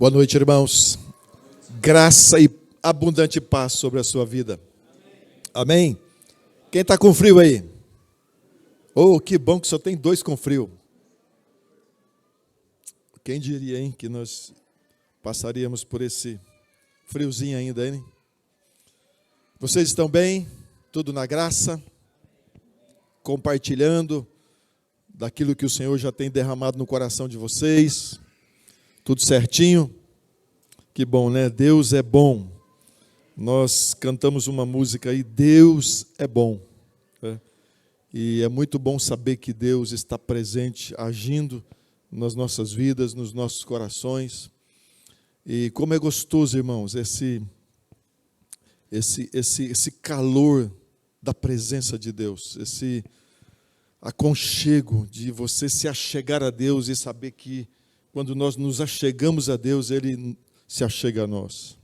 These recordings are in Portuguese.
Boa noite, irmãos. Graça e abundante paz sobre a sua vida. Amém? Quem está com frio aí? Oh, que bom que só tem dois com frio. Quem diria, hein, que nós passaríamos por esse friozinho ainda, hein? Vocês estão bem? Tudo na graça? Compartilhando daquilo que o Senhor já tem derramado no coração de vocês? Tudo certinho? Que bom, né? Deus é bom. Nós cantamos uma música aí, Deus é bom. Né? E é muito bom saber que Deus está presente, agindo nas nossas vidas, nos nossos corações. E como é gostoso, irmãos, esse calor da presença de Deus, esse aconchego de você se achegar a Deus e saber que quando nós nos achegamos a Deus, Ele se achega a nós.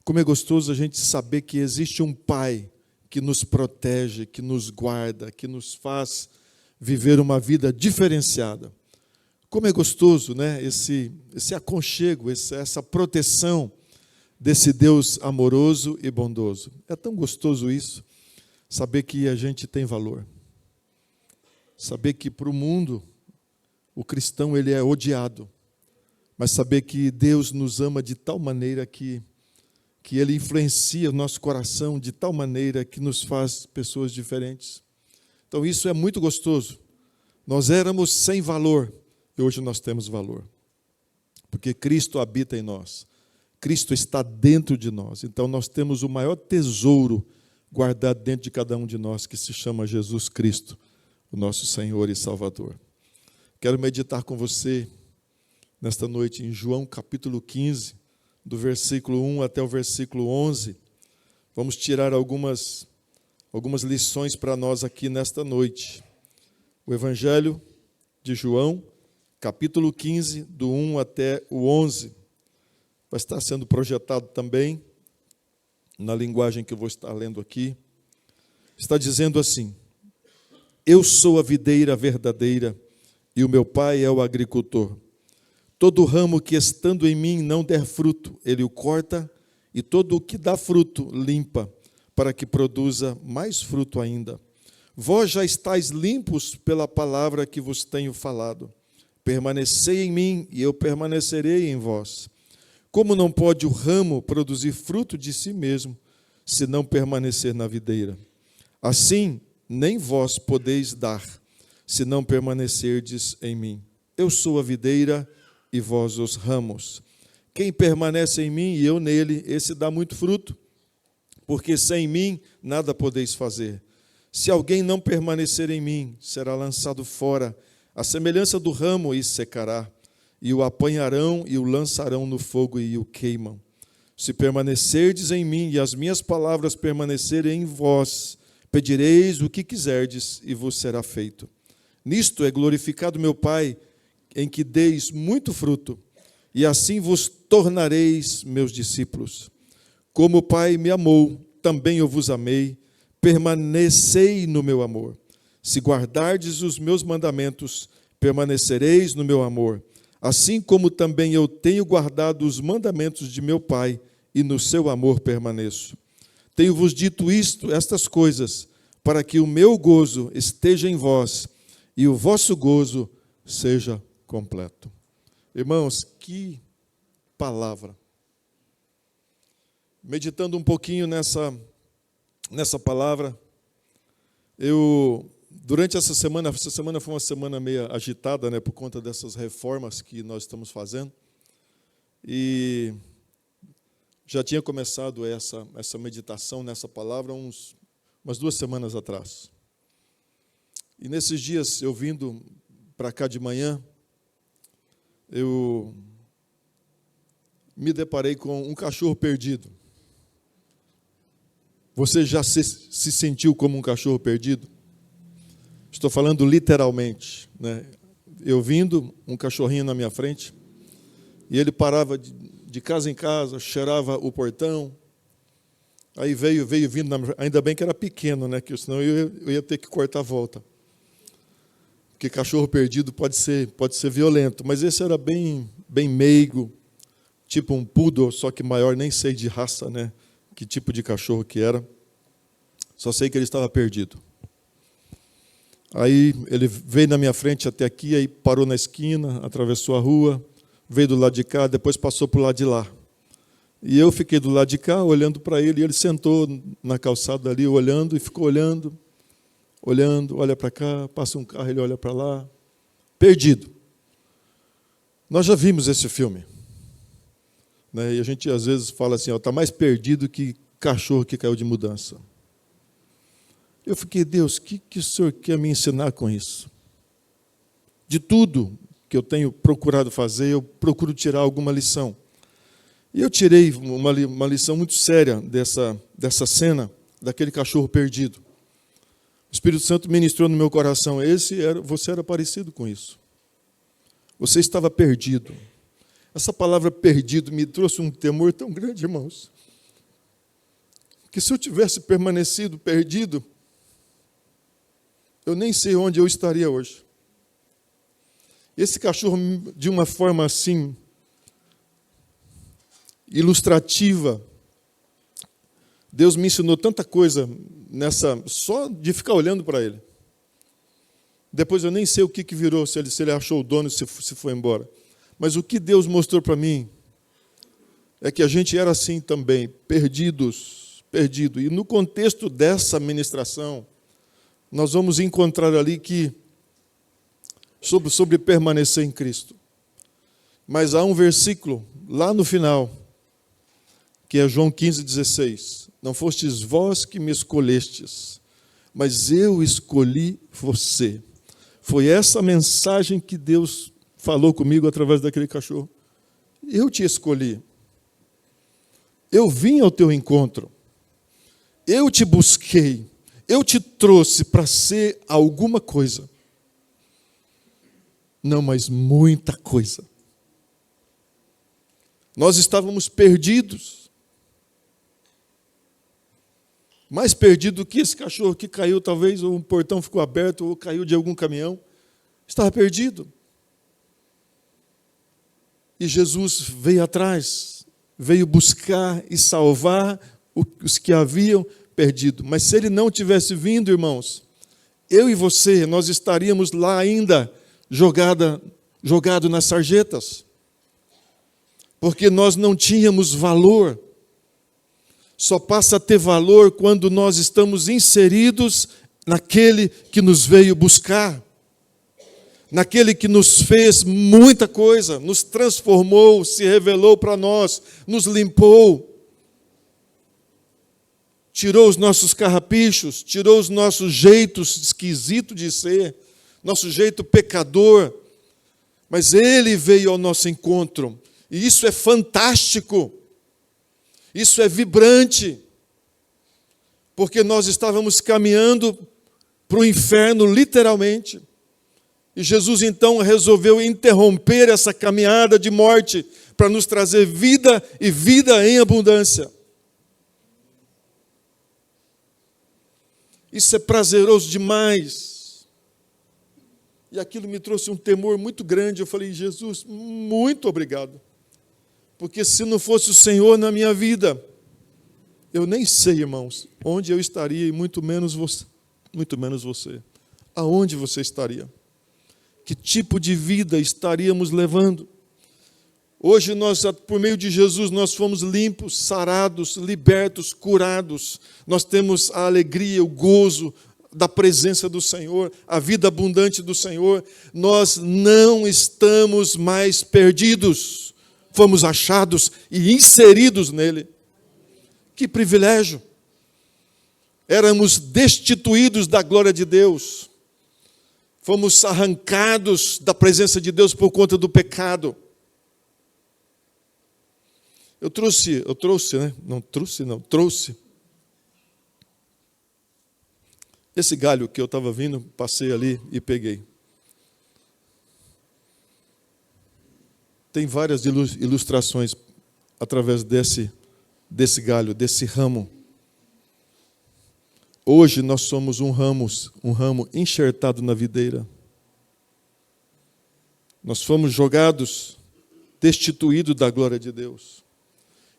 Como é gostoso a gente saber que existe um Pai que nos protege, que nos guarda, que nos faz viver uma vida diferenciada. Como é gostoso, né? Esse aconchego, essa proteção desse Deus amoroso e bondoso. É tão gostoso isso, saber que a gente tem valor. Saber que para o mundo, o cristão ele é odiado. Mas saber que Deus nos ama de tal maneira que Ele influencia o nosso coração de tal maneira que nos faz pessoas diferentes. Então isso é muito gostoso. Nós éramos sem valor e hoje nós temos valor. Porque Cristo habita em nós. Cristo está dentro de nós. Então nós temos o maior tesouro guardado dentro de cada um de nós, que se chama Jesus Cristo, o nosso Senhor e Salvador. Quero meditar com você nesta noite em João capítulo 15, do versículo 1 até o versículo 11. Vamos tirar algumas lições para nós aqui nesta noite. O Evangelho de João, capítulo 15, do 1 até o 11. Vai estar sendo projetado também na linguagem que eu vou estar lendo aqui. Está dizendo assim: Eu sou a videira verdadeira e o meu Pai é o agricultor. Todo ramo que estando em mim não der fruto, ele o corta, e todo o que dá fruto limpa, para que produza mais fruto ainda. Vós já estáis limpos pela palavra que vos tenho falado. Permanecei em mim, e eu permanecerei em vós. Como não pode o ramo produzir fruto de si mesmo, se não permanecer na videira? Assim, nem vós podeis dar, se não permanecerdes em mim. Eu sou a videira, e vós os ramos. Quem permanece em mim e eu nele, esse dá muito fruto, porque sem mim nada podeis fazer. Se alguém não permanecer em mim, será lançado fora, à semelhança do ramo, e secará, e o apanharão e o lançarão no fogo e o queimam. Se permanecerdes em mim e as minhas palavras permanecerem em vós, pedireis o que quiserdes e vos será feito. Nisto é glorificado meu Pai, em que deis muito fruto, e assim vos tornareis meus discípulos. Como o Pai me amou, também eu vos amei, permanecei no meu amor. Se guardardes os meus mandamentos, permanecereis no meu amor, assim como também eu tenho guardado os mandamentos de meu Pai, e no seu amor permaneço. Tenho-vos dito estas coisas, para que o meu gozo esteja em vós, e o vosso gozo seja completo. Irmãos, que palavra. Meditando um pouquinho nessa palavra, durante essa semana foi uma semana meio agitada, né, por conta dessas reformas que nós estamos fazendo, e já tinha começado essa meditação nessa palavra umas 2 semanas atrás. E nesses dias, eu vindo para cá de manhã, eu me deparei com um cachorro perdido. Você já se sentiu como um cachorro perdido? Estou falando literalmente, né? Eu vindo, um cachorrinho na minha frente, e ele parava de casa em casa, cheirava o portão, aí veio vindo, ainda bem que era pequeno, né? Que senão eu ia ter que cortar a volta. Porque cachorro perdido pode ser violento, mas esse era bem meigo, tipo um poodle, só que maior, nem sei de raça, né? Que tipo de cachorro que era. Só sei que ele estava perdido. Aí ele veio na minha frente até aqui, aí parou na esquina, atravessou a rua, veio do lado de cá, depois passou para o lado de lá. E eu fiquei do lado de cá, olhando para ele, e ele sentou na calçada ali, olhando, e ficou olhando, olha para cá, passa um carro, ele olha para lá, perdido. Nós já vimos esse filme, né? E a gente às vezes fala assim, está mais perdido que cachorro que caiu de mudança. Eu fiquei, Deus, o que o Senhor quer me ensinar com isso? De tudo que eu tenho procurado fazer, eu procuro tirar alguma lição. E eu tirei uma lição muito séria dessa cena, daquele cachorro perdido. O Espírito Santo ministrou no meu coração, você era parecido com isso. Você estava perdido. Essa palavra perdido me trouxe um temor tão grande, irmãos, que se eu tivesse permanecido perdido, eu nem sei onde eu estaria hoje. Esse cachorro, de uma forma assim, ilustrativa, Deus me ensinou tanta coisa só de ficar olhando para ele. Depois eu nem sei o que virou, se ele achou o dono, se foi embora. Mas o que Deus mostrou para mim é que a gente era assim também, perdido. E no contexto dessa ministração, nós vamos encontrar ali que sobre permanecer em Cristo. Mas há um versículo lá no final, que é João 15,16. Não fostes vós que me escolhestes, mas eu escolhi você. Foi essa mensagem que Deus falou comigo através daquele cachorro. Eu te escolhi. Eu vim ao teu encontro. Eu te busquei. Eu te trouxe para ser alguma coisa. Não, mas muita coisa. Nós estávamos perdidos. Mais perdido do que esse cachorro que caiu, talvez, ou um portão ficou aberto, ou caiu de algum caminhão. Estava perdido. E Jesus veio atrás, veio buscar e salvar os que haviam perdido. Mas se ele não tivesse vindo, irmãos, eu e você, nós estaríamos lá ainda jogado nas sarjetas. Porque nós não tínhamos valor. Só passa a ter valor quando nós estamos inseridos naquele que nos veio buscar. Naquele que nos fez muita coisa, nos transformou, se revelou para nós, nos limpou. Tirou os nossos carrapichos, tirou os nossos jeitos esquisitos de ser, nosso jeito pecador. Mas Ele veio ao nosso encontro. E isso é fantástico. Isso é vibrante. Porque nós estávamos caminhando para o inferno, literalmente. E Jesus, então, resolveu interromper essa caminhada de morte para nos trazer vida e vida em abundância. Isso é prazeroso demais. E aquilo me trouxe um temor muito grande. Eu falei, Jesus, muito obrigado. Porque se não fosse o Senhor na minha vida, eu nem sei, irmãos, onde eu estaria, e muito menos você. Aonde você estaria? Que tipo de vida estaríamos levando? Hoje, por meio de Jesus, nós fomos limpos, sarados, libertos, curados. Nós temos a alegria, o gozo da presença do Senhor, a vida abundante do Senhor. Nós não estamos mais perdidos. Fomos achados e inseridos nele. Que privilégio! Éramos destituídos da glória de Deus. Fomos arrancados da presença de Deus por conta do pecado. Eu trouxe. Esse galho que eu estava vindo, passei ali e peguei. Tem várias ilustrações através desse galho, desse ramo. Hoje nós somos um ramo enxertado na videira. Nós fomos jogados destituído da glória de Deus.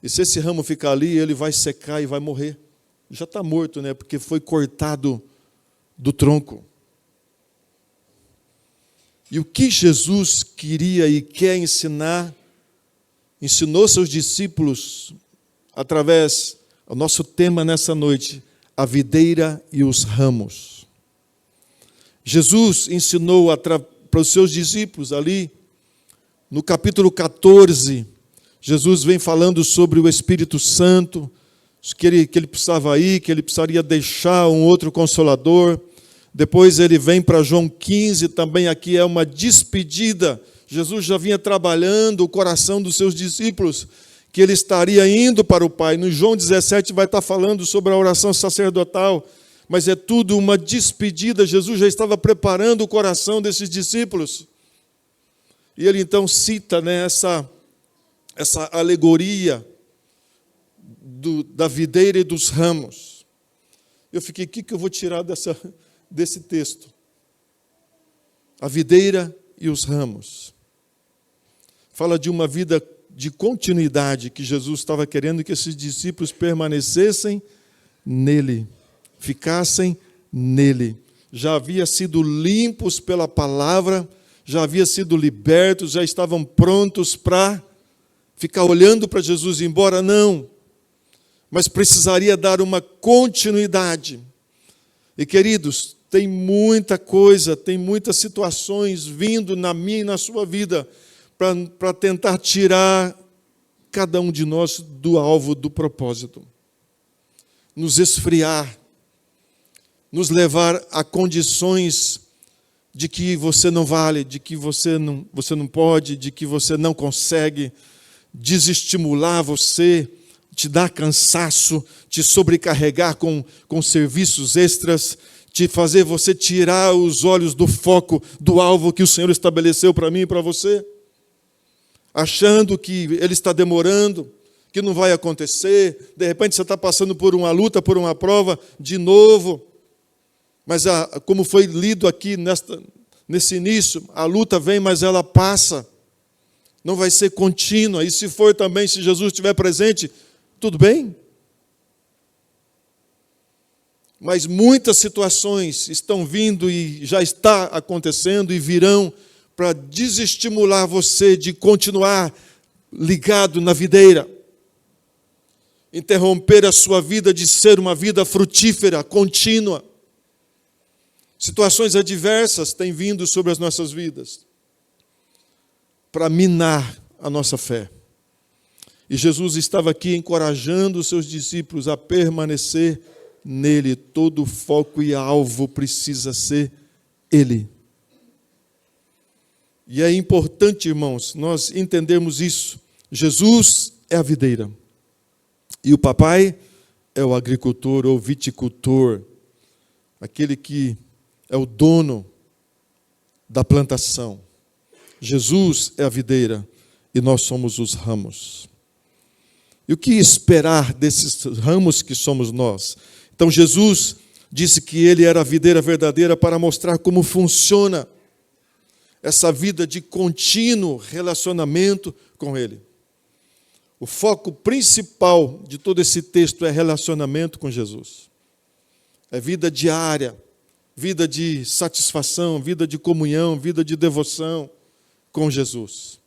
E se esse ramo ficar ali, ele vai secar e vai morrer. Já está morto, né? Porque foi cortado do tronco. E o que Jesus queria e quer ensinar, ensinou seus discípulos através do nosso tema nessa noite, a videira e os ramos. Jesus ensinou para os seus discípulos ali, no capítulo 14, Jesus vem falando sobre o Espírito Santo, que ele precisava ir, que ele precisaria deixar um outro Consolador. Depois ele vem para João 15, também aqui é uma despedida. Jesus já vinha trabalhando o coração dos seus discípulos, que ele estaria indo para o Pai. No João 17 vai estar falando sobre a oração sacerdotal, mas é tudo uma despedida. Jesus já estava preparando o coração desses discípulos. E ele então cita, né, essa alegoria da videira e dos ramos. Eu fiquei, o que eu vou tirar desse texto? A videira e os ramos. Fala de uma vida de continuidade que Jesus estava querendo que esses discípulos permanecessem nele, ficassem nele. Já havia sido limpos pela palavra, já havia sido libertos, já estavam prontos para ficar olhando para Jesus e ir embora? Não. Mas precisaria dar uma continuidade. E, queridos, tem muita coisa, tem muitas situações vindo na minha e na sua vida para tentar tirar cada um de nós do alvo do propósito. Nos esfriar, nos levar a condições de que você não vale, de que você não pode, de que você não consegue, desestimular você, te dar cansaço, te sobrecarregar com serviços extras, te fazer você tirar os olhos do foco, do alvo que o Senhor estabeleceu para mim e para você, achando que Ele está demorando, que não vai acontecer. De repente você está passando por uma luta, por uma prova, de novo. Mas como foi lido aqui nesse início, a luta vem, mas ela passa. Não vai ser contínua. E se for também, se Jesus estiver presente, tudo bem. Mas muitas situações estão vindo e já está acontecendo e virão para desestimular você de continuar ligado na videira. Interromper a sua vida de ser uma vida frutífera, contínua. Situações adversas têm vindo sobre as nossas vidas para minar a nossa fé. E Jesus estava aqui encorajando os seus discípulos a permanecer nele. Todo foco e alvo precisa ser Ele. E é importante, irmãos, nós entendermos isso. Jesus é a videira. E o papai é o agricultor ou viticultor. Aquele que é o dono da plantação. Jesus é a videira e nós somos os ramos. E o que esperar desses ramos que somos nós? Então Jesus disse que Ele era a videira verdadeira para mostrar como funciona essa vida de contínuo relacionamento com Ele. O foco principal de todo esse texto é relacionamento com Jesus. É vida diária, vida de satisfação, vida de comunhão, vida de devoção com Jesus.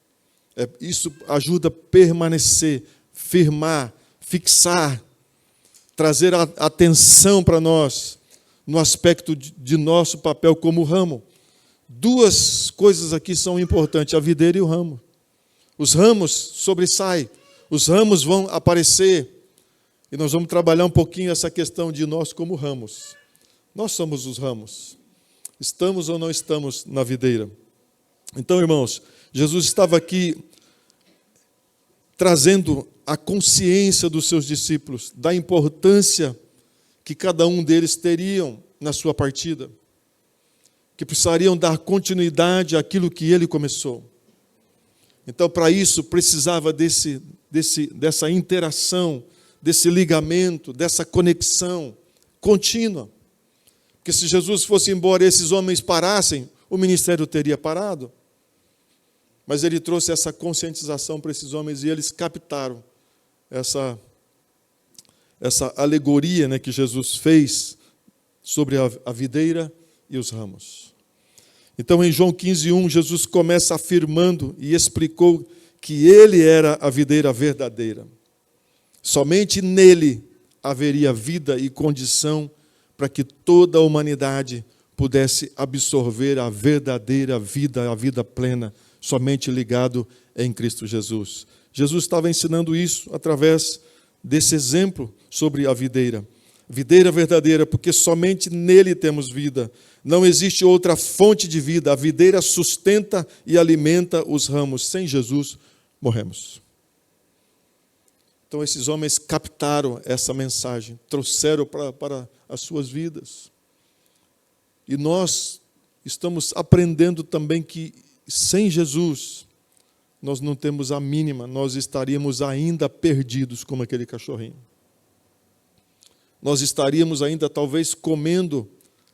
Isso ajuda a permanecer, firmar, fixar, trazer a atenção para nós no aspecto de nosso papel como ramo. Duas coisas aqui são importantes, a videira e o ramo. Os ramos sobressaem, os ramos vão aparecer, e nós vamos trabalhar um pouquinho essa questão de nós como ramos. Nós somos os ramos. Estamos ou não estamos na videira? Então, irmãos, Jesus estava aqui trazendo a consciência dos seus discípulos da importância que cada um deles teriam na sua partida, que precisariam dar continuidade àquilo que ele começou. Então, para isso, precisava dessa interação, desse ligamento, dessa conexão contínua. Porque se Jesus fosse embora e esses homens parassem, o ministério teria parado. Mas ele trouxe essa conscientização para esses homens e eles captaram essa alegoria, né, que Jesus fez sobre a videira e os ramos. Então, em João 15:1, Jesus começa afirmando e explicou que ele era a videira verdadeira. Somente nele haveria vida e condição para que toda a humanidade pudesse absorver a verdadeira vida, a vida plena, somente ligado em Cristo Jesus. Jesus estava ensinando isso através desse exemplo sobre a videira. Videira verdadeira, porque somente nele temos vida. Não existe outra fonte de vida. A videira sustenta e alimenta os ramos. Sem Jesus, morremos. Então, esses homens captaram essa mensagem, trouxeram para as suas vidas. E nós estamos aprendendo também que, sem Jesus, nós não temos a mínima, nós estaríamos ainda perdidos como aquele cachorrinho. Nós estaríamos ainda, talvez, comendo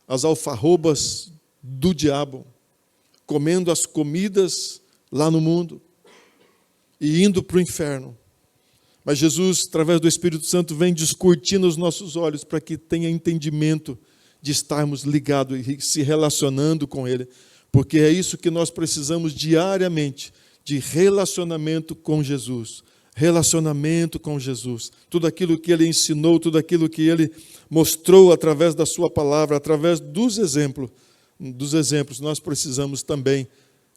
as alfarrobas do diabo, comendo as comidas lá no mundo e indo para o inferno. Mas Jesus, através do Espírito Santo, vem descortindo os nossos olhos para que tenha entendimento de estarmos ligados e se relacionando com Ele, porque é isso que nós precisamos diariamente, de relacionamento com Jesus. Relacionamento com Jesus. Tudo aquilo que Ele ensinou, tudo aquilo que Ele mostrou através da sua palavra, através dos exemplos, nós precisamos também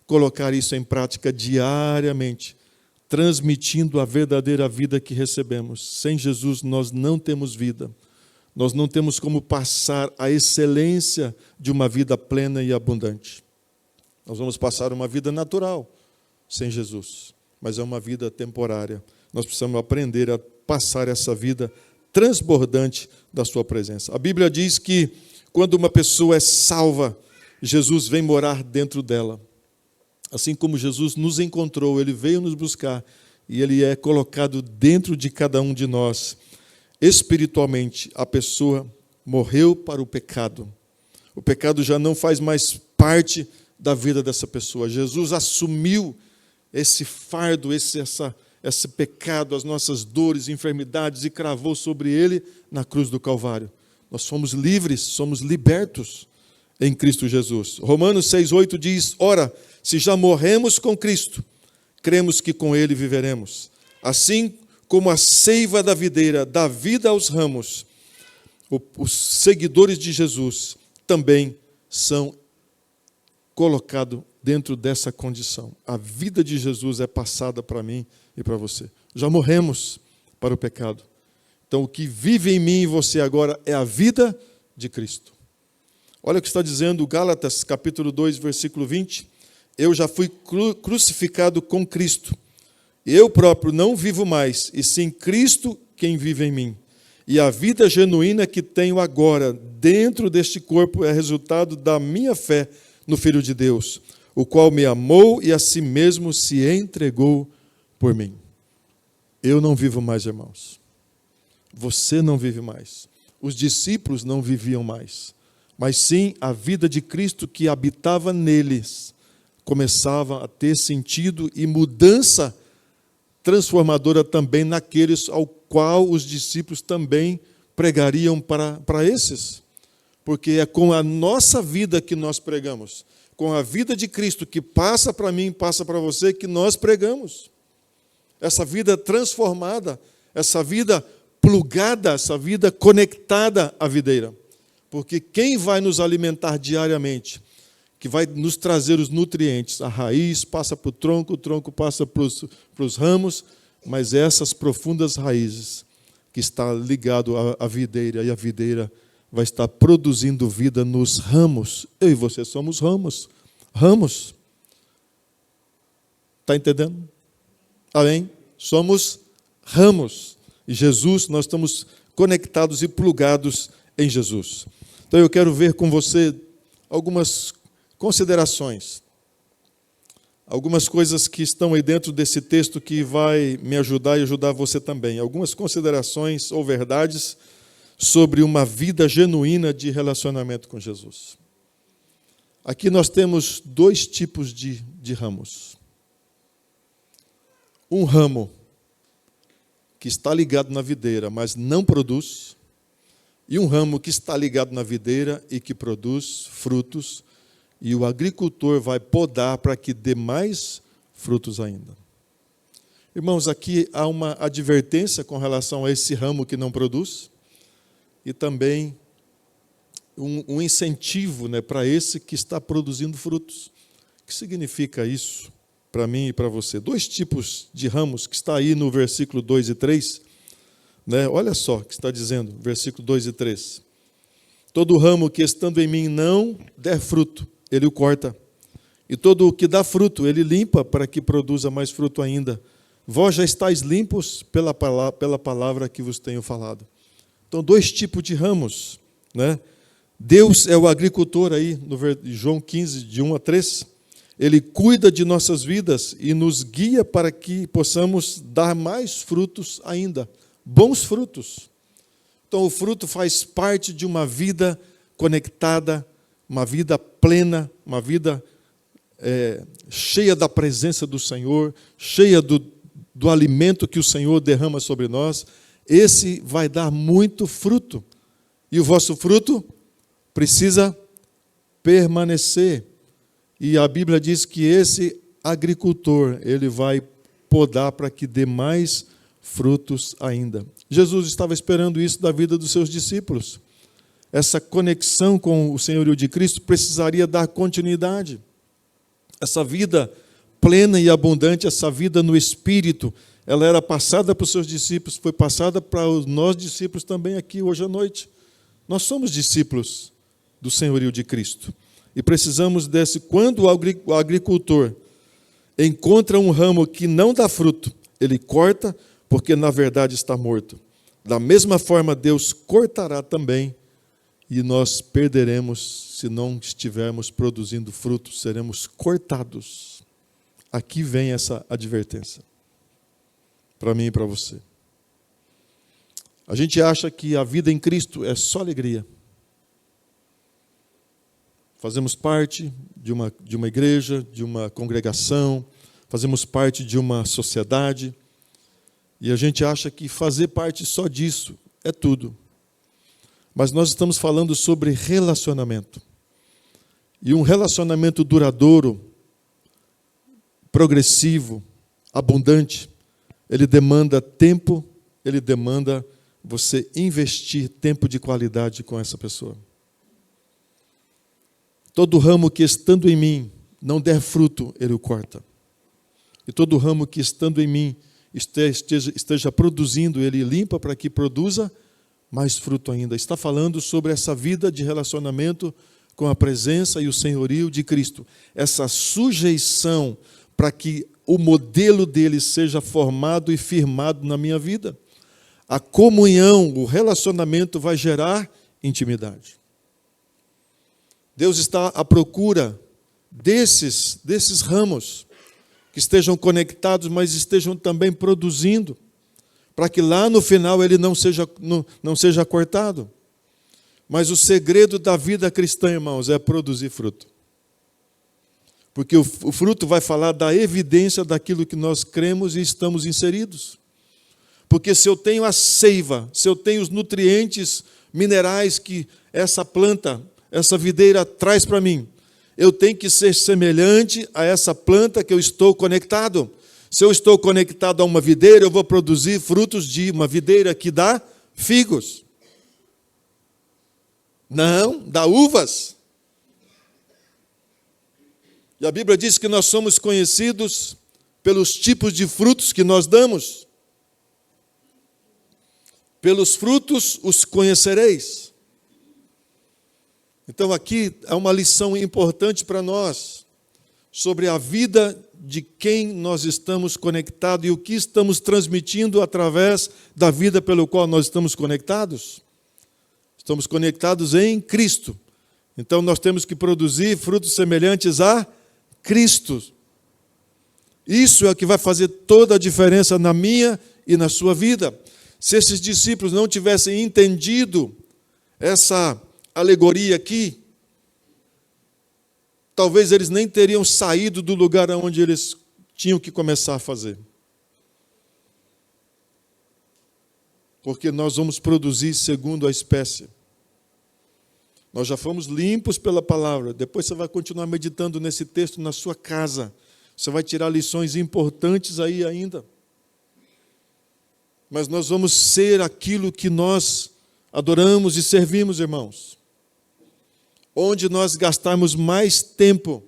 colocar isso em prática diariamente, transmitindo a verdadeira vida que recebemos. Sem Jesus nós não temos vida. Nós não temos como passar a excelência de uma vida plena e abundante. Nós vamos passar uma vida natural sem Jesus, mas é uma vida temporária. Nós precisamos aprender a passar essa vida transbordante da sua presença. A Bíblia diz que quando uma pessoa é salva, Jesus vem morar dentro dela. Assim como Jesus nos encontrou, Ele veio nos buscar e Ele é colocado dentro de cada um de nós. Espiritualmente, a pessoa morreu para o pecado. O pecado já não faz mais parte da vida dessa pessoa. Jesus assumiu esse fardo, esse pecado, as nossas dores, enfermidades, e cravou sobre ele na cruz do Calvário. Nós fomos livres, somos libertos em Cristo Jesus. Romanos 6,8 diz: ora, se já morremos com Cristo, cremos que com Ele viveremos. Assim como a seiva da videira dá vida aos ramos, os seguidores de Jesus também são colocados dentro dessa condição. A vida de Jesus é passada para mim e para você. Já morremos para o pecado. Então, o que vive em mim e você agora é a vida de Cristo. Olha o que está dizendo Gálatas, capítulo 2, versículo 20. Eu já fui crucificado com Cristo. Eu próprio não vivo mais, e sim Cristo quem vive em mim. E a vida genuína que tenho agora dentro deste corpo é resultado da minha fé no Filho de Deus, o qual me amou e a si mesmo se entregou por mim. Eu não vivo mais, irmãos. Você não vive mais. Os discípulos não viviam mais. Mas sim, a vida de Cristo que habitava neles começava a ter sentido e mudança transformadora também naqueles ao qual os discípulos também pregariam para esses. Porque é com a nossa vida que nós pregamos, com a vida de Cristo que passa para mim, passa para você, que nós pregamos. Essa vida transformada, essa vida plugada, essa vida conectada à videira. Porque quem vai nos alimentar diariamente, que vai nos trazer os nutrientes, a raiz passa para o tronco passa para os ramos, mas essas profundas raízes que está ligado à videira, e a videira vai estar produzindo vida nos ramos. Eu e você somos ramos. Ramos. Está entendendo? Amém? Somos ramos. E Jesus, nós estamos conectados e plugados em Jesus. Então eu quero ver com você algumas considerações. Algumas coisas que estão aí dentro desse texto que vai me ajudar e ajudar você também. Algumas considerações ou verdades sobre uma vida genuína de relacionamento com Jesus. Aqui nós temos dois tipos de ramos. um ramo que está ligado na videira, mas não produz, e um ramo que está ligado na videira e que produz frutos, e o agricultor vai podar para que dê mais frutos ainda. Irmãos, aqui há uma advertência com relação a esse ramo que não produz, e também um incentivo, né, para esse que está produzindo frutos. O que significa isso para mim e para você? 2 tipos de ramos, que está aí no versículo 2 e 3. Né? Olha só o que está dizendo, versículo 2 e 3. Todo ramo que estando em mim não der fruto, ele o corta. E todo o que dá fruto, ele limpa para que produza mais fruto ainda. Vós já estáis limpos pela palavra que vos tenho falado. Então, 2 tipos de ramos, né? Deus é o agricultor aí, no João 15, de 1 a 3. Ele cuida de nossas vidas e nos guia para que possamos dar mais frutos ainda, bons frutos. Então, o fruto faz parte de uma vida conectada, uma vida plena, uma vida cheia da presença do Senhor, cheia do alimento que o Senhor derrama sobre nós. Esse vai dar muito fruto. E o vosso fruto precisa permanecer. E a Bíblia diz que esse agricultor, ele vai podar para que dê mais frutos ainda. Jesus estava esperando isso da vida dos seus discípulos. Essa conexão com o senhorio de Cristo precisaria dar continuidade. Essa vida plena e abundante, essa vida no Espírito, ela era passada para os seus discípulos, foi passada para os nós discípulos também aqui hoje à noite. Nós somos discípulos do senhorio de Cristo. E precisamos desse. Quando o agricultor encontra um ramo que não dá fruto, ele corta, porque na verdade está morto. Da mesma forma, Deus cortará também, e nós perderemos se não estivermos produzindo frutos, seremos cortados. Aqui vem essa advertência, para mim e para você. A gente acha que a vida em Cristo é só alegria. Fazemos parte de uma igreja, de uma congregação, fazemos parte de uma sociedade, e a gente acha que fazer parte só disso é tudo. Mas nós estamos falando sobre relacionamento. E um relacionamento duradouro, progressivo, abundante, ele demanda tempo, ele demanda você investir tempo de qualidade com essa pessoa. Todo ramo que estando em mim não der fruto, ele o corta. E todo ramo que estando em mim esteja produzindo, ele limpa para que produza mais fruto ainda. Está falando sobre essa vida de relacionamento com a presença e o senhorio de Cristo. Essa sujeição para que o modelo dele seja formado e firmado na minha vida. A comunhão, o relacionamento vai gerar intimidade. Deus está à procura desses ramos que estejam conectados, mas estejam também produzindo, para que lá no final ele não seja cortado. Mas o segredo da vida cristã, irmãos, é produzir fruto. Porque o fruto vai falar da evidência daquilo que nós cremos e estamos inseridos. Porque se eu tenho a seiva, se eu tenho os nutrientes minerais que essa planta, essa videira traz para mim, eu tenho que ser semelhante a essa planta que eu estou conectado. Se eu estou conectado a uma videira, eu vou produzir frutos de uma videira que dá figos. Não, dá uvas. E a Bíblia diz que nós somos conhecidos pelos tipos de frutos que nós damos. Pelos frutos os conhecereis. Então aqui há uma lição importante para nós sobre a vida de quem nós estamos conectados e o que estamos transmitindo através da vida pelo qual nós estamos conectados. Estamos conectados em Cristo. Então nós temos que produzir frutos semelhantes a Cristo. Isso é o que vai fazer toda a diferença na minha e na sua vida. Se esses discípulos não tivessem entendido essa alegoria aqui, talvez eles nem teriam saído do lugar onde eles tinham que começar a fazer. porque nós vamos produzir segundo a espécie. Nós já fomos limpos pela palavra. Depois você vai continuar meditando nesse texto na sua casa. Você vai tirar lições importantes aí ainda. Mas nós vamos ser aquilo que nós adoramos e servimos, irmãos. Onde nós gastarmos mais tempo,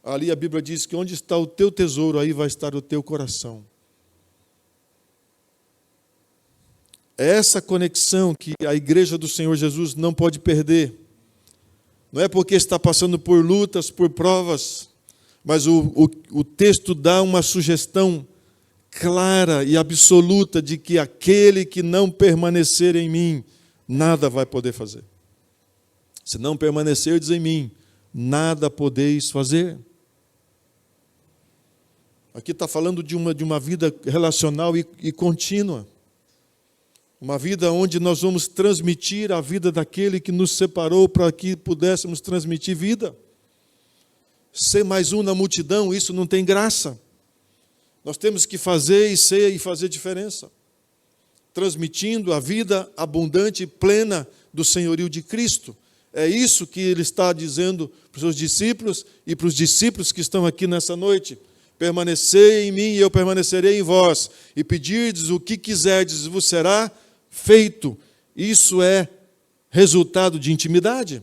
ali a Bíblia diz que onde está o teu tesouro, aí vai estar o teu coração. É essa conexão que a igreja do Senhor Jesus não pode perder. Não é porque está passando por lutas, por provas, mas o texto dá uma sugestão clara e absoluta de que aquele que não permanecer em mim, nada vai poder fazer. Se não permanecerdes em mim, nada podeis fazer. Aqui está falando de uma vida relacional e contínua. Uma vida onde nós vamos transmitir a vida daquele que nos separou para que pudéssemos transmitir vida. Ser mais um na multidão, isso não tem graça. Nós temos que fazer e ser e fazer diferença. Transmitindo a vida abundante e plena do senhorio de Cristo. É isso que ele está dizendo para os seus discípulos e para os discípulos que estão aqui nessa noite. Permanecei em mim e eu permanecerei em vós. E pedirdes o que quiserdes, vos será feito. Isso é resultado de intimidade.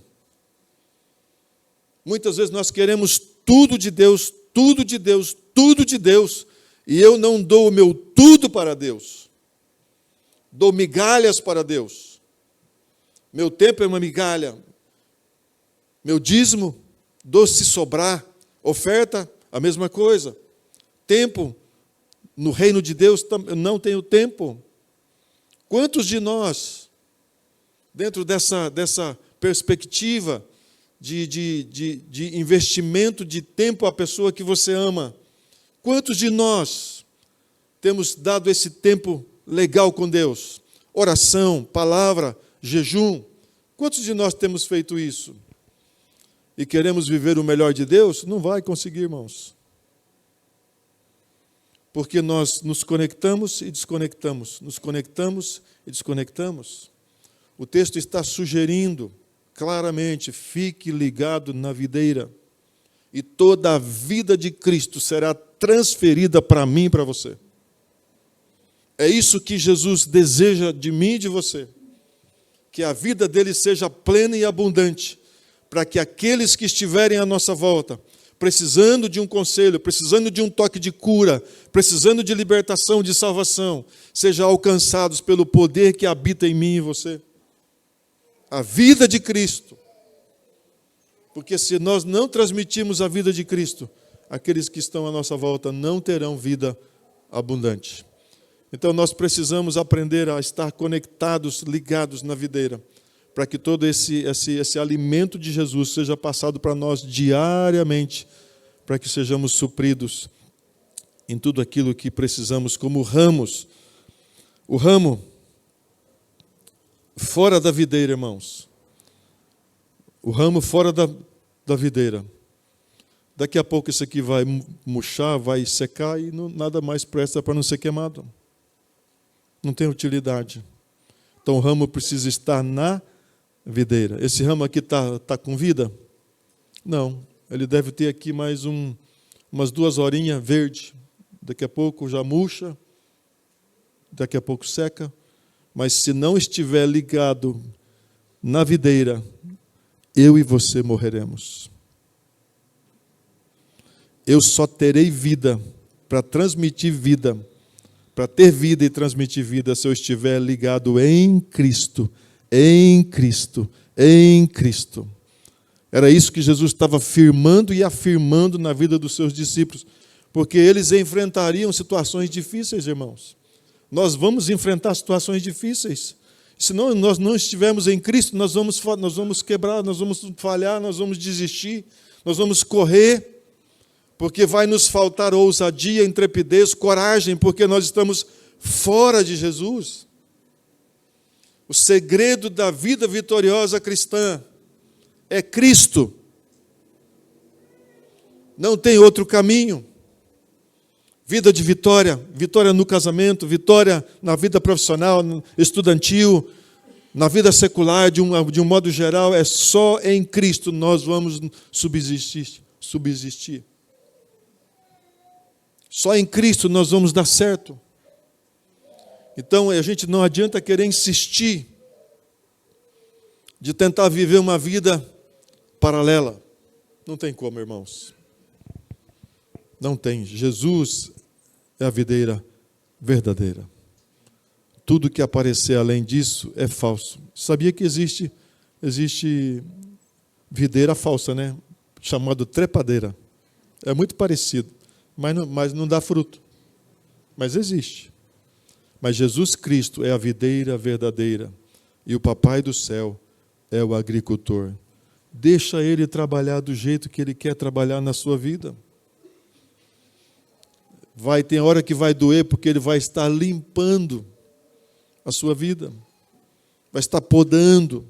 Muitas vezes nós queremos tudo de Deus, tudo de Deus, tudo de Deus, e eu não dou o meu tudo para Deus. Dou migalhas para Deus. Meu tempo é uma migalha. Meu dízimo, dou se sobrar. Oferta, a mesma coisa. Tempo, no reino de Deus, eu não tenho tempo. Quantos de nós, dentro dessa perspectiva de investimento de tempo à pessoa que você ama, quantos de nós temos dado esse tempo legal com Deus? Oração, palavra, jejum. Quantos de nós temos feito isso? E queremos viver o melhor de Deus? Não vai conseguir, irmãos. Porque nós nos conectamos e desconectamos, nos conectamos e desconectamos. O texto está sugerindo claramente, fique ligado na videira, e toda a vida de Cristo será transferida para mim e para você. É isso que Jesus deseja de mim e de você, que a vida dele seja plena e abundante, para que aqueles que estiverem à nossa volta, precisando de um conselho, precisando de um toque de cura, precisando de libertação, de salvação, sejam alcançados pelo poder que habita em mim e você. A vida de Cristo. Porque se nós não transmitirmos a vida de Cristo, aqueles que estão à nossa volta não terão vida abundante. Então nós precisamos aprender a estar conectados, ligados na videira, para que todo esse alimento de Jesus seja passado para nós diariamente, para que sejamos supridos em tudo aquilo que precisamos, como ramos. O ramo fora da videira, irmãos. O ramo fora da videira. Daqui a pouco isso aqui vai murchar, vai secar e nada mais presta para não ser queimado. Não tem utilidade. Então o ramo precisa estar na videira. Esse ramo aqui está com vida? Não. Ele deve ter aqui mais umas 2 horinhas verde. Daqui a pouco já murcha. Daqui a pouco seca. Mas se não estiver ligado na videira, eu e você morreremos. Eu só terei vida para transmitir vida, para ter vida e transmitir vida, se eu estiver ligado em Cristo, em Cristo, em Cristo. Era isso que Jesus estava firmando e afirmando na vida dos seus discípulos, porque eles enfrentariam situações difíceis, irmãos. Nós vamos enfrentar situações difíceis. Se nós não estivermos em Cristo, nós vamos quebrar, nós vamos falhar, nós vamos desistir, nós vamos correr, porque vai nos faltar ousadia, intrepidez, coragem, porque nós estamos fora de Jesus. O segredo da vida vitoriosa cristã é Cristo. Não tem outro caminho. Vida de vitória, vitória no casamento, vitória na vida profissional, estudantil, na vida secular, de um modo geral, é só em Cristo nós vamos subsistir. Só em Cristo nós vamos dar certo. Então, a gente não adianta querer insistir de tentar viver uma vida paralela. Não tem como, irmãos. Não tem. Jesus é a videira verdadeira. Tudo que aparecer além disso é falso. Sabia que existe videira falsa, né? Chamado trepadeira. É muito parecido, mas não dá fruto. Mas existe. Mas Jesus Cristo é a videira verdadeira e o Papai do céu é o agricultor. Deixa Ele trabalhar do jeito que Ele quer trabalhar na sua vida. Tem hora que vai doer porque Ele vai estar limpando a sua vida. Vai estar podando.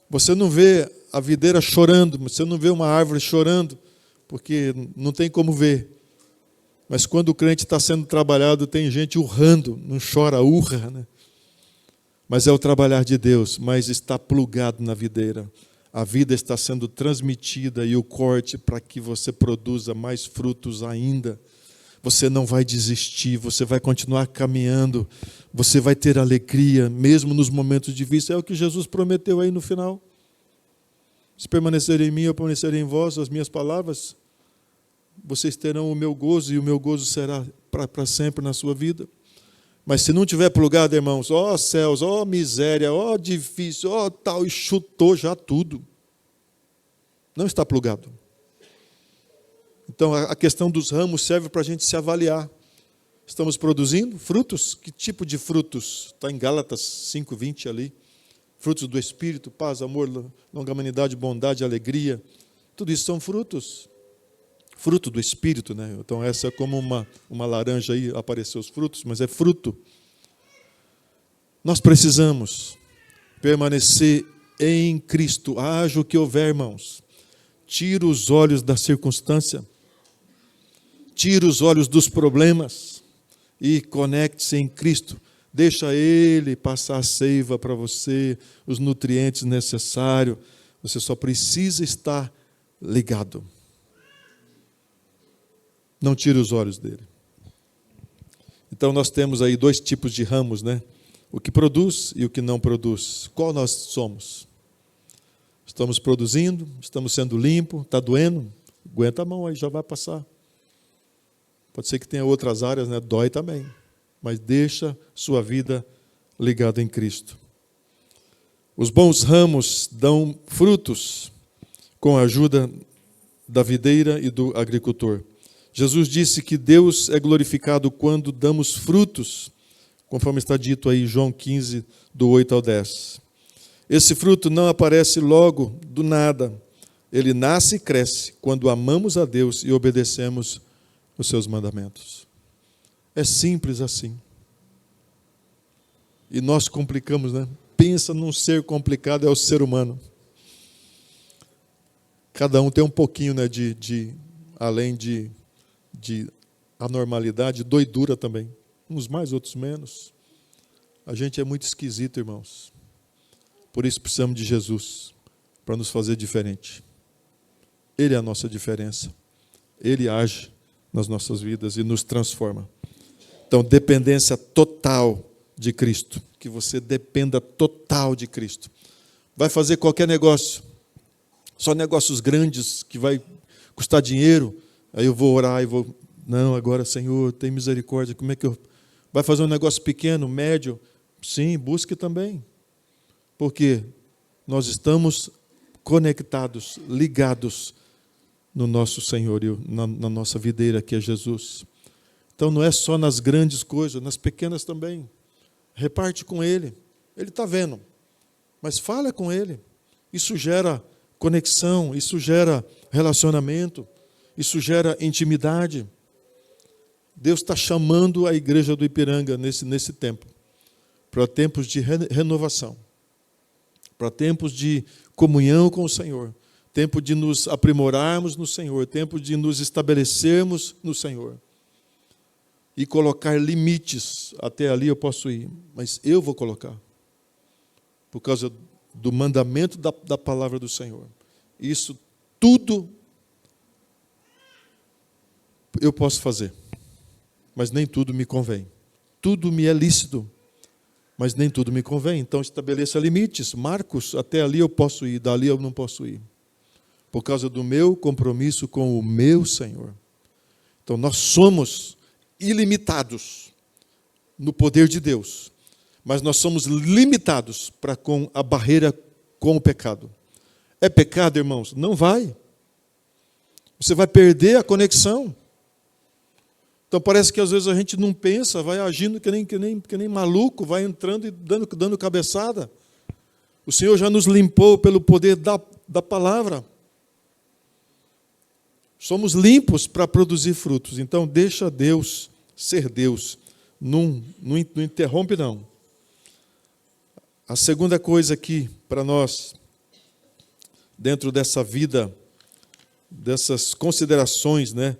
Você não vê a videira chorando, você não vê uma árvore chorando, porque não tem como ver. Mas quando o crente está sendo trabalhado, tem gente urrando, não chora, urra, né? Mas é o trabalhar de Deus, mas está plugado na videira. A vida está sendo transmitida e o corte para que você produza mais frutos ainda. Você não vai desistir, você vai continuar caminhando, você vai ter alegria, mesmo nos momentos difíceis. É o que Jesus prometeu aí no final. Se permanecerem em mim, eu permanecerei em vós, as minhas palavras, vocês terão o meu gozo, e o meu gozo será para sempre na sua vida. Mas se não tiver plugado, irmãos, ó céus, ó miséria, ó difícil, ó tal, e chutou já tudo. Não está plugado. Então, a questão dos ramos serve para a gente se avaliar. Estamos produzindo frutos? Que tipo de frutos? Está em Gálatas 5:20 ali. Frutos do Espírito, paz, amor, longanimidade, bondade, alegria. Tudo isso são frutos. Fruto do Espírito, né? Então, essa é como uma laranja aí, apareceu os frutos, mas é fruto. Nós precisamos permanecer em Cristo. Haja o que houver, irmãos. Tira os olhos da circunstância. Tira os olhos dos problemas e conecte-se em Cristo. Deixa Ele passar a seiva para você, os nutrientes necessários. Você só precisa estar ligado. Não tire os olhos dele. Então nós temos aí dois tipos de ramos, né? O que produz e o que não produz. Qual nós somos? Estamos produzindo, estamos sendo limpos, está doendo? Aguenta a mão aí, já vai passar. Pode ser que tenha outras áreas, né? Dói também. Mas deixa sua vida ligada em Cristo. Os bons ramos dão frutos com a ajuda da videira e do agricultor. Jesus disse que Deus é glorificado quando damos frutos, conforme está dito aí em João 15, do 8 ao 10. Esse fruto não aparece logo do nada. Ele nasce e cresce quando amamos a Deus e obedecemos os seus mandamentos. É simples assim. E nós complicamos, né? Pensa num ser complicado, é o ser humano. Cada um tem um pouquinho, né, além de anormalidade, doidura também. Uns mais, outros menos. A gente é muito esquisito, irmãos. Por isso precisamos de Jesus, para nos fazer diferente. Ele é a nossa diferença. Ele age nas nossas vidas e nos transforma. Então, dependência total de Cristo. Que você dependa total de Cristo. Vai fazer qualquer negócio. Só negócios grandes que vai custar dinheiro. Aí eu vou orar e vou... Não, agora, Senhor, tem misericórdia. Como é que eu... Vai fazer um negócio pequeno, médio? Sim, busque também. Porque nós estamos conectados, ligados no nosso Senhor, na nossa videira, que é Jesus. Então não é só nas grandes coisas, nas pequenas também. Reparte com Ele. Ele está vendo. Mas fala com Ele. Isso gera conexão, isso gera relacionamento, isso gera intimidade. Deus está chamando a igreja do Ipiranga nesse tempo, para tempos de renovação, para tempos de comunhão com o Senhor, tempo de nos aprimorarmos no Senhor, tempo de nos estabelecermos no Senhor. e colocar limites. Até ali eu posso ir, mas eu vou colocar. Por causa do mandamento da palavra do Senhor. Isso tudo eu posso fazer, mas nem tudo me convém. Tudo me é lícito, mas nem tudo me convém. Então estabeleça limites. Marcos, até ali eu posso ir, dali eu não posso ir. Por causa do meu compromisso com o meu Senhor. Então nós somos ilimitados no poder de Deus, mas nós somos limitados para com a barreira com o pecado. É pecado, irmãos? Não vai. Você vai perder a conexão. Então parece que às vezes a gente não pensa, vai agindo que nem maluco, vai entrando e dando cabeçada. O Senhor já nos limpou pelo poder da palavra. Somos limpos para produzir frutos. Então deixa Deus ser Deus. Não interrompe, não. A segunda coisa aqui para nós, dentro dessa vida, dessas considerações, né,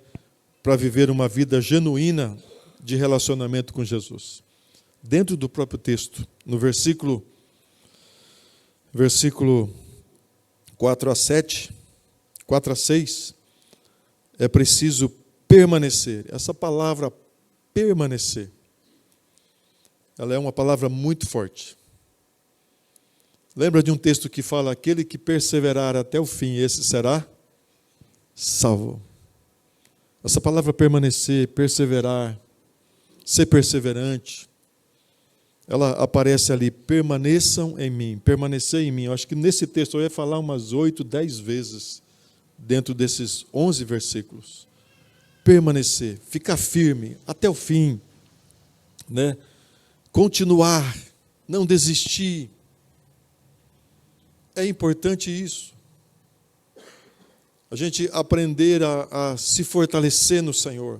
para viver uma vida genuína de relacionamento com Jesus. Dentro do próprio texto, no versículo 4 a 7, 4 a 6, é preciso permanecer. Essa palavra permanecer, ela é uma palavra muito forte. Lembra de um texto que fala: aquele que perseverar até o fim, esse será salvo. Essa palavra permanecer, perseverar, ser perseverante, ela aparece ali: permaneçam em mim, permanecer em mim. Eu acho que nesse texto eu ia falar umas 8, 10 vezes, dentro desses 11 versículos. Permanecer, ficar firme até o fim, né? Continuar, não desistir. É importante isso. A gente aprender a se fortalecer no Senhor,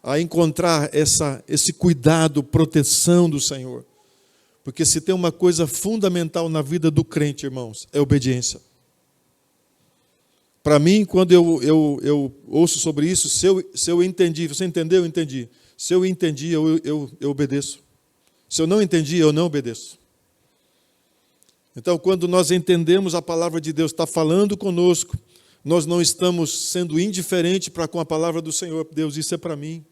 a encontrar esse cuidado, proteção do Senhor. Porque se tem uma coisa fundamental na vida do crente, irmãos, é obediência. Para mim, quando eu ouço sobre isso, se eu entendi, você entendeu? Eu entendi. Se eu entendi, eu obedeço. Se eu não entendi, eu não obedeço. Então, quando nós entendemos a palavra de Deus, está falando conosco, nós não estamos sendo indiferentes para com a palavra do Senhor. Deus, isso é para mim.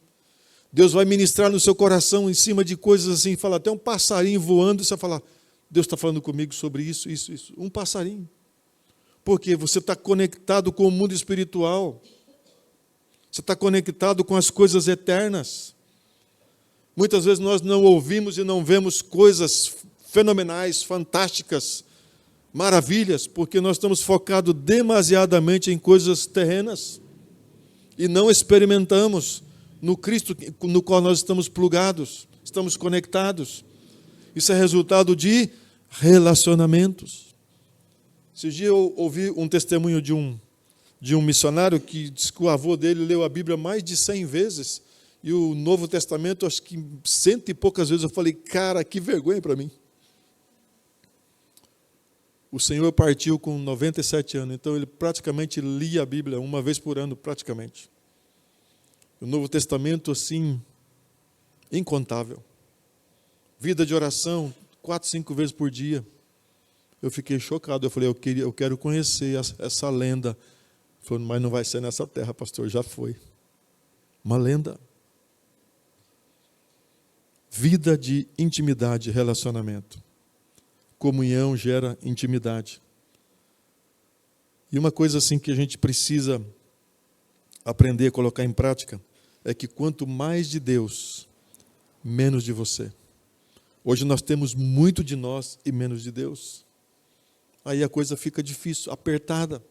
Deus vai ministrar no seu coração em cima de coisas assim, fala até um passarinho voando, você vai falar: Deus está falando comigo sobre isso. Um passarinho. Porque você está conectado com o mundo espiritual. Você está conectado com as coisas eternas. Muitas vezes nós não ouvimos e não vemos coisas fenomenais, fantásticas, maravilhas, porque nós estamos focados demasiadamente em coisas terrenas e não experimentamos no Cristo no qual nós estamos plugados, estamos conectados. Isso é resultado de relacionamentos. Esses dias eu ouvi um testemunho de um missionário que disse que o avô dele leu a Bíblia mais de 100 vezes e o Novo Testamento, acho que 100 e poucas vezes. Eu falei: cara, que vergonha para mim. O Senhor partiu com 97 anos, então ele praticamente lia a Bíblia uma vez por ano, praticamente. O Novo Testamento, assim, incontável. Vida de oração, 4, 5 vezes por dia. Eu fiquei chocado, eu falei: eu quero conhecer essa lenda. Ele falou: mas não vai ser nessa terra, pastor, já foi. Uma lenda. Vida de intimidade, relacionamento. Comunhão gera intimidade. E uma coisa assim que a gente precisa aprender a colocar em prática é que quanto mais de Deus, menos de você. Hoje nós temos muito de nós e menos de Deus. Aí a coisa fica difícil, apertada,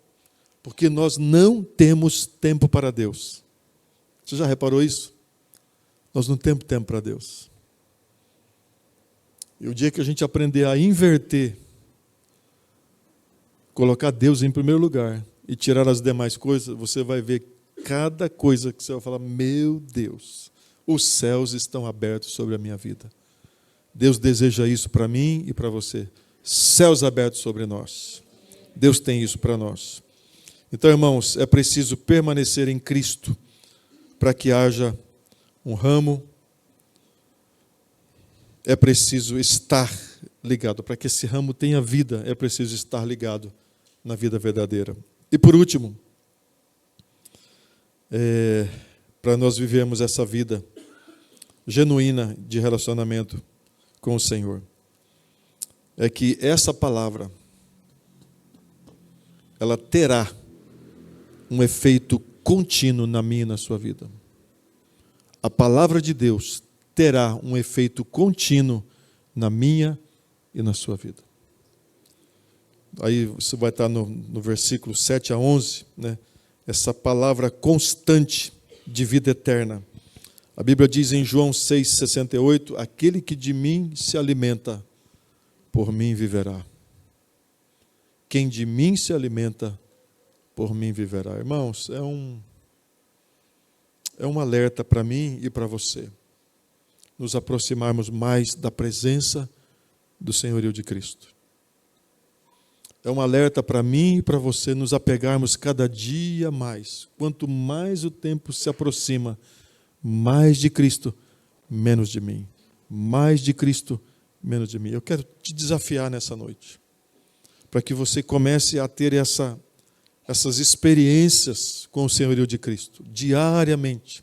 porque nós não temos tempo para Deus. Você já reparou isso? Nós não temos tempo para Deus. E o dia que a gente aprender a inverter, colocar Deus em primeiro lugar e tirar as demais coisas, você vai ver cada coisa que você vai falar: meu Deus, os céus estão abertos sobre a minha vida. Deus deseja isso para mim e para você. Céus abertos sobre nós. Deus tem isso para nós. Então, irmãos, é preciso permanecer em Cristo para que haja um ramo, é preciso estar ligado. Para que esse ramo tenha vida, é preciso estar ligado na vida verdadeira. E por último, para nós vivermos essa vida genuína de relacionamento com o Senhor, é que essa palavra, ela terá um efeito contínuo na minha e na sua vida. A palavra de Deus terá um efeito contínuo na minha e na sua vida. Aí isso vai estar no versículo 7 a 11, né? Essa palavra constante de vida eterna. A Bíblia diz em João 6,68, aquele que de mim se alimenta, por mim viverá. Quem de mim se alimenta, por mim viverá. Irmãos, é um alerta para mim e para você. Nos aproximarmos mais da presença do senhorio de Cristo. É um alerta para mim e para você nos apegarmos cada dia mais. Quanto mais o tempo se aproxima, mais de Cristo, menos de mim. Mais de Cristo, menos de mim. Eu quero te desafiar nessa noite, para que você comece a ter essas experiências com o senhorio de Cristo, diariamente.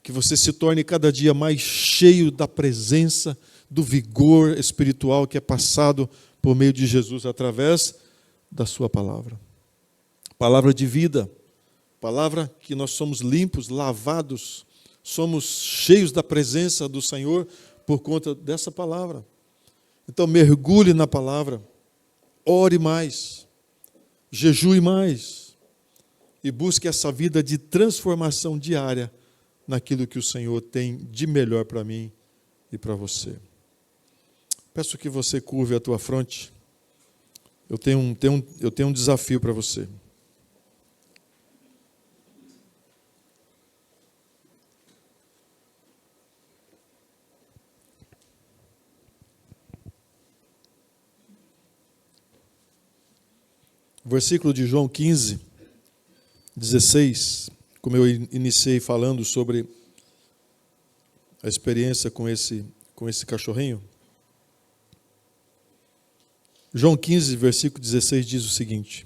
Que você se torne cada dia mais cheio da presença, do vigor espiritual que é passado por meio de Jesus, através da sua palavra. Palavra de vida, palavra que nós somos limpos, lavados, somos cheios da presença do Senhor por conta dessa palavra. Então mergulhe na palavra, ore mais, jejue mais e busque essa vida de transformação diária naquilo que o Senhor tem de melhor para mim e para você. Peço que você curve a tua fronte. Eu tenho um desafio para você. O versículo de João 15, 16, como eu iniciei falando sobre a experiência com esse cachorrinho. João 15, versículo 16 diz o seguinte: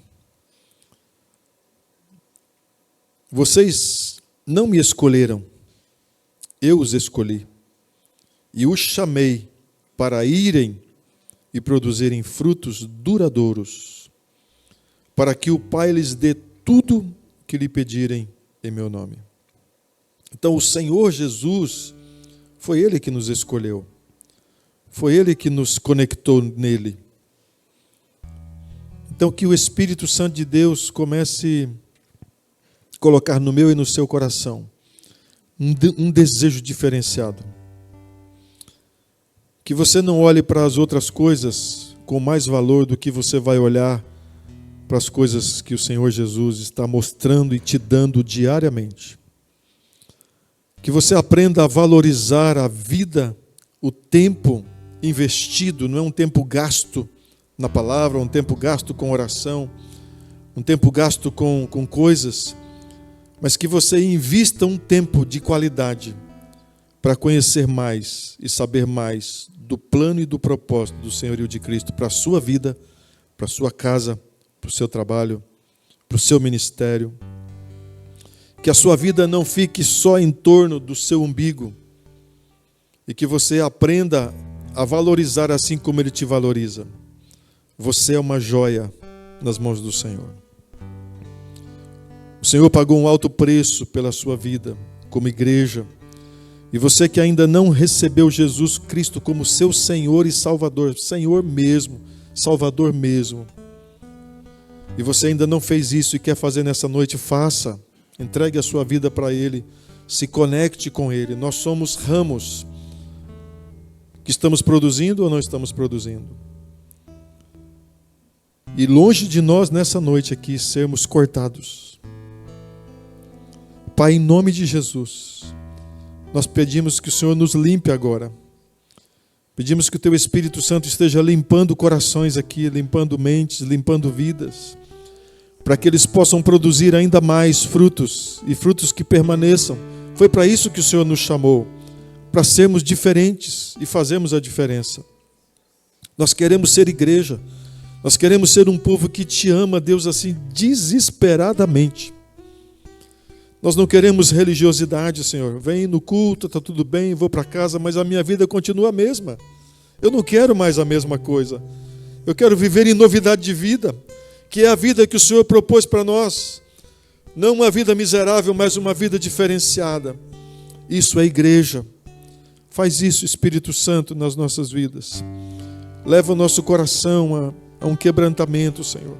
vocês não me escolheram, eu os escolhi, e os chamei para irem e produzirem frutos duradouros, para que o Pai lhes dê tudo que lhe pedirem em meu nome. Então o Senhor Jesus, foi Ele que nos escolheu, foi Ele que nos conectou nele. Então que o Espírito Santo de Deus comece a colocar no meu e no seu coração um desejo diferenciado. Que você não olhe para as outras coisas com mais valor do que você vai olhar para as coisas que o Senhor Jesus está mostrando e te dando diariamente. Que você aprenda a valorizar a vida, o tempo investido, não é um tempo gasto na palavra, um tempo gasto com oração, um tempo gasto com coisas, mas que você invista um tempo de qualidade para conhecer mais e saber mais do plano e do propósito do senhorio de Cristo para a sua vida, para a sua casa, para o seu trabalho, para o seu ministério. Que a sua vida não fique só em torno do seu umbigo e que você aprenda a valorizar assim como Ele te valoriza. Você é uma joia nas mãos do Senhor. O Senhor pagou um alto preço pela sua vida como igreja. E você que ainda não recebeu Jesus Cristo como seu Senhor e Salvador, Senhor mesmo, Salvador mesmo, e você ainda não fez isso e quer fazer nessa noite, faça. Entregue a sua vida para Ele, se conecte com Ele. Nós somos ramos que estamos produzindo ou não estamos produzindo. E longe de nós nessa noite aqui sermos cortados. Pai, em nome de Jesus, nós pedimos que o Senhor nos limpe agora. Pedimos que o Teu Espírito Santo esteja limpando corações aqui, limpando mentes, limpando vidas, para que eles possam produzir ainda mais frutos, e frutos que permaneçam, Foi para isso que o Senhor nos chamou, para sermos diferentes e fazermos a diferença. Nós queremos ser igreja, nós queremos ser um povo que te ama, Deus, assim, desesperadamente. Nós não queremos religiosidade, Senhor. Vem no culto, está tudo bem, vou para casa, mas a minha vida continua a mesma. Eu não quero mais a mesma coisa. Eu quero viver em novidade de vida, que é a vida que o Senhor propôs para nós. Não uma vida miserável, mas uma vida diferenciada. Isso é igreja. Faz isso, Espírito Santo, nas nossas vidas. Leva o nosso coração a um quebrantamento, Senhor.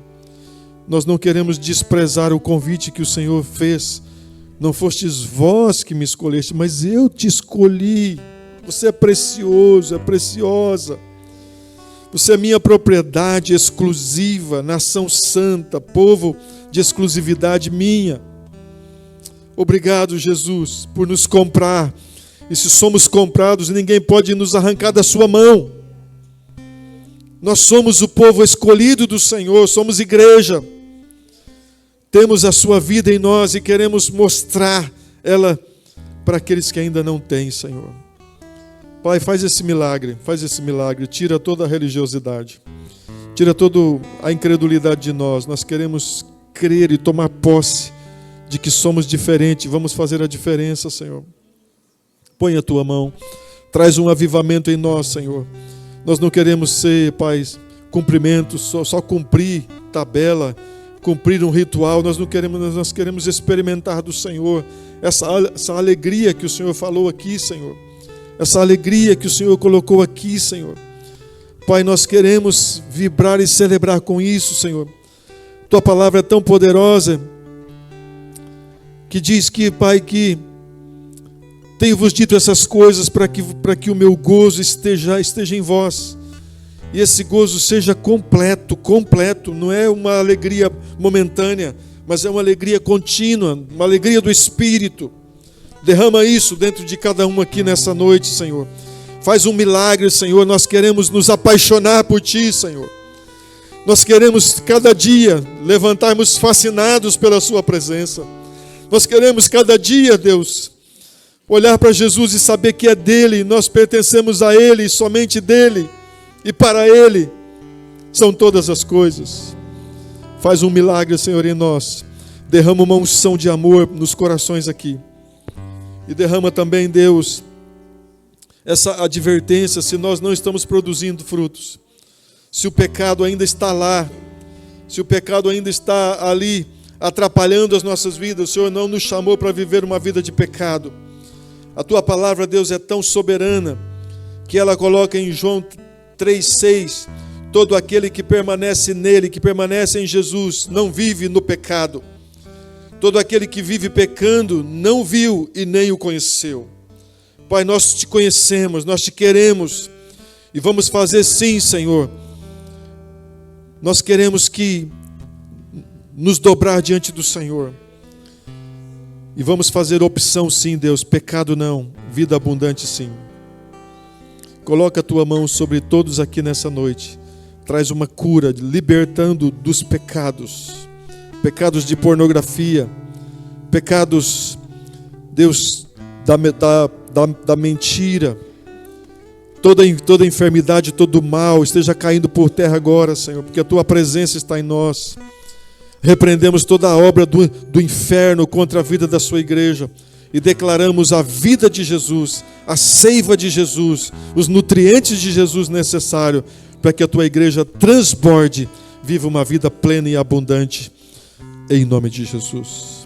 Nós não queremos desprezar o convite que o Senhor fez. Não fostes vós que me escolheste, mas eu te escolhi. Você é precioso, é preciosa. Você é minha propriedade exclusiva, nação santa, povo de exclusividade minha. Obrigado, Jesus, por nos comprar. E se somos comprados, ninguém pode nos arrancar da sua mão. Nós somos o povo escolhido do Senhor, somos igreja. Temos a sua vida em nós e queremos mostrar ela para aqueles que ainda não têm, Senhor. Pai, faz esse milagre, tira toda a religiosidade, tira toda a incredulidade de nós. Nós queremos crer e tomar posse de que somos diferentes, vamos fazer a diferença, Senhor. Põe a tua mão, traz um avivamento em nós, Senhor. Nós não queremos ser, Pai, cumprimentos, só cumprir tabela, cumprir um ritual. Nós não queremos, nós queremos experimentar do Senhor essa alegria que o Senhor falou aqui, Senhor. Essa alegria que o Senhor colocou aqui, Senhor. Pai, nós queremos vibrar e celebrar com isso, Senhor. Tua palavra é tão poderosa que diz que, Pai, que tenho-vos dito essas coisas para que o meu gozo esteja em vós. E esse gozo seja completo, não é uma alegria momentânea, mas é uma alegria contínua, uma alegria do Espírito. Derrama isso dentro de cada um aqui nessa noite, Senhor. Faz um milagre, Senhor. Nós queremos nos apaixonar por Ti, Senhor. Nós queremos cada dia levantarmos fascinados pela Sua presença. Nós queremos cada dia, Deus, olhar para Jesus e saber que é dele, nós pertencemos a Ele, e somente dele, e para Ele são todas as coisas. Faz um milagre, Senhor, em nós. Derrama uma unção de amor nos corações aqui. E derrama também, Deus, essa advertência se nós não estamos produzindo frutos. Se o pecado ainda está lá, se o pecado ainda está ali, atrapalhando as nossas vidas. O Senhor não nos chamou para viver uma vida de pecado. A Tua palavra, Deus, é tão soberana, que ela coloca em João 3,6, todo aquele que permanece nele, que permanece em Jesus, não vive no pecado. Todo aquele que vive pecando não viu e nem o conheceu. Pai, nós Te conhecemos, nós Te queremos e vamos fazer sim, Senhor. Nós queremos nos dobrar diante do Senhor. E vamos fazer opção sim, Deus, pecado não, vida abundante sim. Coloca a Tua mão sobre todos aqui nessa noite. Traz uma cura, libertando dos pecados. Pecados de pornografia, pecados, Deus, da mentira, toda enfermidade, todo mal, esteja caindo por terra agora, Senhor, porque a Tua presença está em nós. Repreendemos toda a obra do inferno contra a vida da Sua igreja e declaramos a vida de Jesus, a seiva de Jesus, os nutrientes de Jesus necessários para que a Tua igreja transborde, viva uma vida plena e abundante. Em nome de Jesus.